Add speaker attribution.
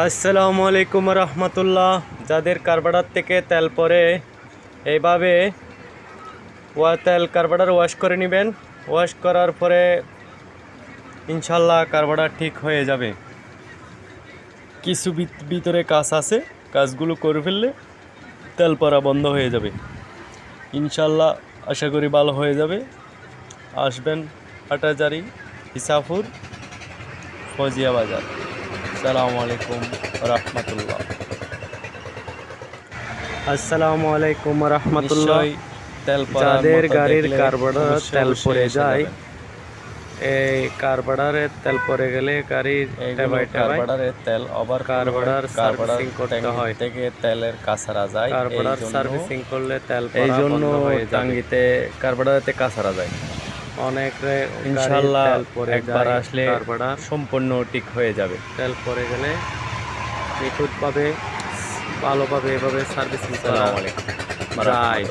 Speaker 1: আসসালামু আলাইকুম রহমতুল্লাহ। যাদের কার্বাডার থেকে তেল পরে এইভাবে তেল কার্বাডার ওয়াশ করে নেবেন। ওয়াশ করার পরে ইনশাল্লাহ কার্বাডার ঠিক হয়ে যাবে। কিছু ভিতরে কাজ আছে, কাজগুলো করে ফেললে তেল পরা বন্ধ হয়ে যাবে। ইনশাল্লাহ আশা করি ভালো হয়ে যাবে। আসবেন হাটাজারি, ইসাপুর, ফজিয়া বাজার। আসসালামু আলাইকুম রহমতুল্লাহ। আসসালামু আলাইকুম রহমতুল্লাহ। যাদের গাড়ির কার্বারের তেল পড়ে যায়, এই কার্বারের তেল পড়ে গেলে গাড়ির কার্বারের তেল ওভার কার্বারের সার্ভিসিং করতে হয় থেকে তেলের কাছাড়া যায়। কার্বারের সার্ভিসিং করলে তেল এই জন্য টাঙ্গিতে কার্বারেতে কাছাড়া যায়। অনেক ইনশাল্লাহ একবার আসলে কার্বারের সম্পূর্ণ ঠিক হয়ে যাবে। তেল পড়ে গেলে নিখুঁতভাবে ভালোভাবে এভাবে সার্ভিসিং করা যায়।